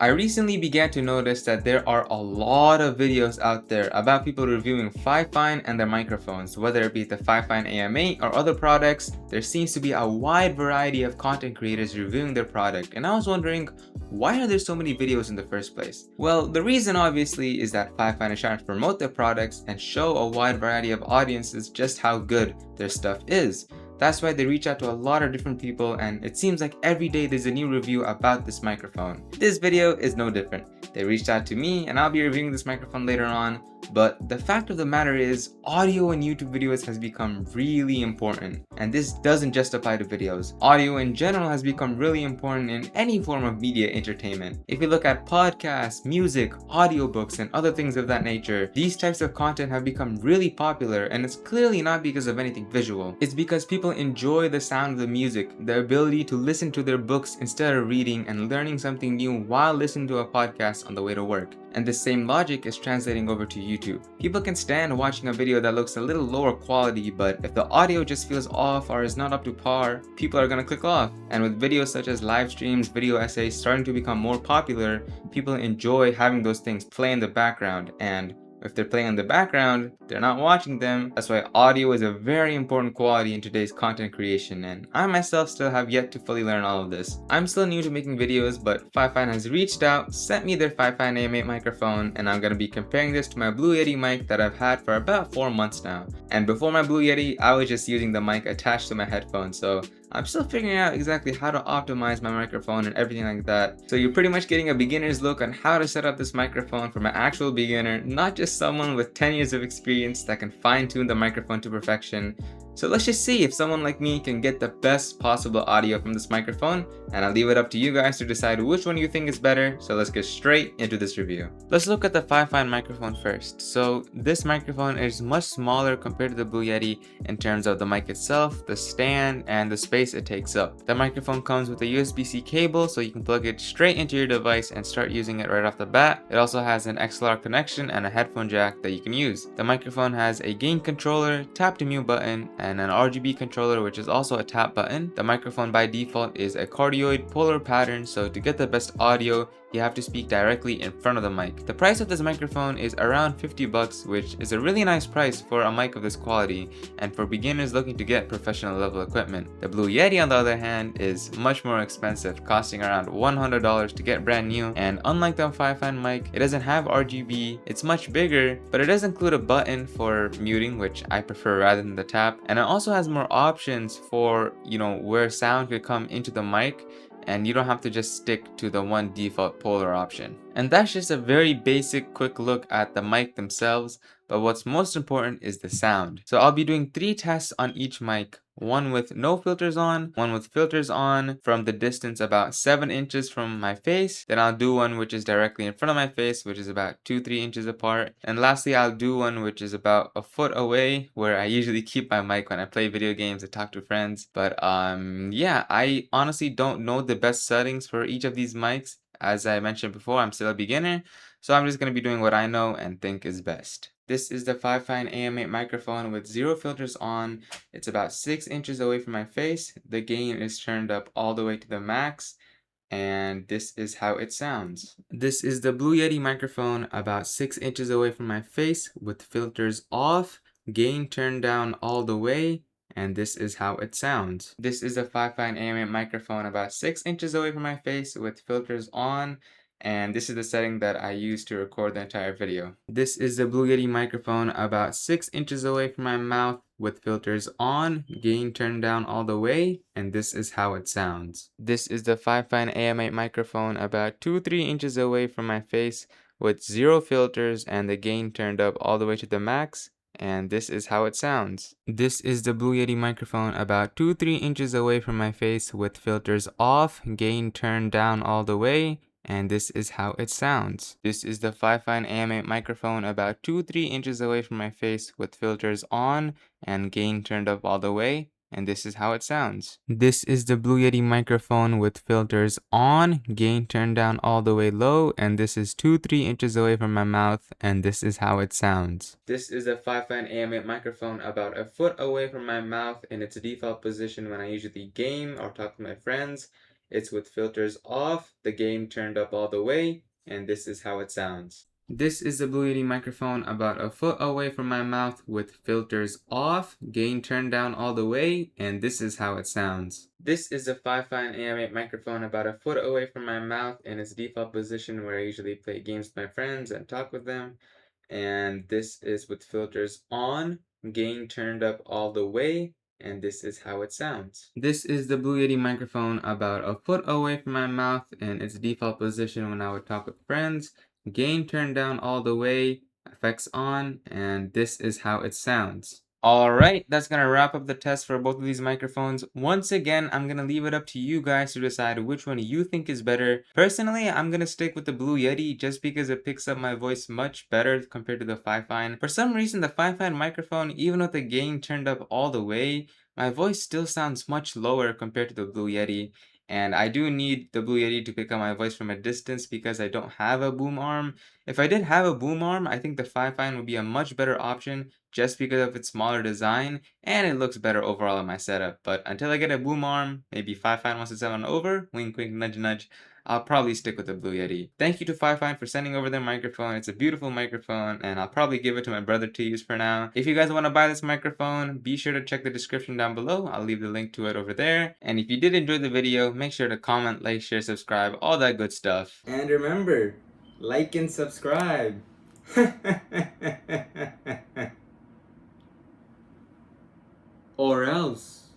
I recently began to notice that there are a lot of videos out there about people reviewing Fifine and their microphones, whether it be the Fifine AM8 or other products. There seems to be a wide variety of content creators reviewing their product, and I was wondering, why are there so many videos in the first place? Well, the reason obviously is that Fifine is trying to promote their products and show a wide variety of audiences just how good their stuff is. That's why they reach out to a lot of different people, and it seems like every day there's a new review about this microphone. This video is no different. They reached out to me and I'll be reviewing this microphone later on, but the fact of the matter is audio in YouTube videos has become really important, and this doesn't just apply to videos. Audio in general has become really important in any form of media entertainment. If you look at podcasts, music, audiobooks, and other things of that nature, these types of content have become really popular, and it's clearly not because of anything visual. It's because people enjoy the sound of the music, the ability to listen to their books instead of reading, and learning something new while listening to a podcast on the way to work. And the same logic is translating over to YouTube. People can stand watching a video that looks a little lower quality, but if the audio just feels off or is not up to par, people are gonna click off. And with videos such as live streams, video essays starting to become more popular, people enjoy having those things play in the background, and if they're playing in the background, they're not watching them. That's why audio is a very important quality in today's content creation, and I myself still have yet to fully learn all of this. I'm still new to making videos, but Fifine has reached out, sent me their Fifine AM8 microphone, and I'm going to be comparing this to my Blue Yeti mic that I've had for about 4 months now. And before my Blue Yeti, I was just using the mic attached to my headphones, so I'm still figuring out exactly how to optimize my microphone and everything like that. So you're pretty much getting a beginner's look on how to set up this microphone from an actual beginner, not just someone with 10 years of experience that can fine-tune the microphone to perfection. So let's just see if someone like me can get the best possible audio from this microphone, and I'll leave it up to you guys to decide which one you think is better. So let's get straight into this review. Let's look at the Fifine microphone first. So this microphone is much smaller compared to the Blue Yeti in terms of the mic itself, the stand, and the space it takes up. The microphone comes with a USB-C cable, so you can plug it straight into your device and start using it right off the bat. It also has an XLR connection and a headphone jack that you can use. The microphone has a gain controller, tap to mute button, and an RGB controller, which is also a tap button. The microphone by default is a cardioid polar pattern, so to get the best audio, you have to speak directly in front of the mic. The price of this microphone is around 50 bucks, which is a really nice price for a mic of this quality and for beginners looking to get professional level equipment. The Blue Yeti, on the other hand, is much more expensive, costing around $100 to get brand new, and unlike the Fifine mic, it doesn't have RGB. It's much bigger, but it does include a button for muting, which I prefer rather than the tap, and it also has more options for, where sound could come into the mic, and you don't have to just stick to the one default polar option. And that's just a very basic quick look at the mic themselves, but what's most important is the sound. So I'll be doing 3 tests on each mic, one with no filters on, one with filters on from the distance about 7 inches from my face, then I'll do one which is directly in front of my face, which is about 2-3 inches apart, and lastly I'll do one which is about a foot away, where I usually keep my mic when I play video games and talk to friends. But yeah, I honestly don't know the best settings for each of these mics. As I mentioned before, I'm still a beginner, so I'm just going to be doing what I know and think is best. This is the Fifine AM8 microphone with 0 filters on. It's about 6 inches away from my face. The gain is turned up all the way to the max, and this is how it sounds. This is the Blue Yeti microphone about 6 inches away from my face with filters off, gain turned down all the way, and this is how it sounds. This is a Fifine AM8 microphone about 6 inches away from my face with filters on, and this is the setting that I use to record the entire video. This is the Blue Yeti microphone about 6 inches away from my mouth with filters on, gain turned down all the way, and this is how it sounds. This is the Fifine AM8 microphone about 2-3 inches away from my face with 0 filters and the gain turned up all the way to the max, and this is how it sounds. This is the Blue Yeti microphone about 2-3 inches away from my face with filters off, gain turned down all the way, and this is how it sounds. This is the Fifine AM8 microphone about 2-3 inches away from my face with filters on and gain turned up all the way, and this is how it sounds. This is the Blue Yeti microphone with filters on, gain turned down all the way low, and this is 2-3 inches away from my mouth, and this is how it sounds. This is the Fifine AM8 microphone about a foot away from my mouth in its default position when I usually game or talk to my friends, It's with filters off, the gain turned up all the way, and this is how it sounds. This is the Blue Yeti microphone about a foot away from my mouth with filters off, gain turned down all the way, and this is how it sounds. This is the Fifine AM8 microphone about a foot away from my mouth in its default position where I usually play games with my friends and talk with them. And this is with filters on, gain turned up all the way, and this is how it sounds. This is the Blue Yeti microphone about a foot away from my mouth in its default position when I would talk with friends. Gain turned down all the way, effects on, and this is how it sounds. Alright, that's gonna wrap up the test for both of these microphones. Once again, I'm gonna leave it up to you guys to decide which one you think is better. Personally, I'm gonna stick with the Blue Yeti just because it picks up my voice much better compared to the Fifine. For some reason, the Fifine microphone, even with the gain turned up all the way, my voice still sounds much lower compared to the Blue Yeti. And I do need the Blue Yeti to pick up my voice from a distance because I don't have a boom arm. If I did have a boom arm, I think the Fifine would be a much better option just because of its smaller design and it looks better overall in my setup. But until I get a boom arm, maybe Fifine wants to send one over, wink wink nudge nudge, I'll probably stick with the Blue Yeti. Thank you to Fifine for sending over their microphone. It's a beautiful microphone and I'll probably give it to my brother to use for now. If you guys want to buy this microphone, be sure to check the description down below. I'll leave the link to it over there. And if you did enjoy the video, make sure to comment, like, share, subscribe, all that good stuff. And remember, like and subscribe. Or else.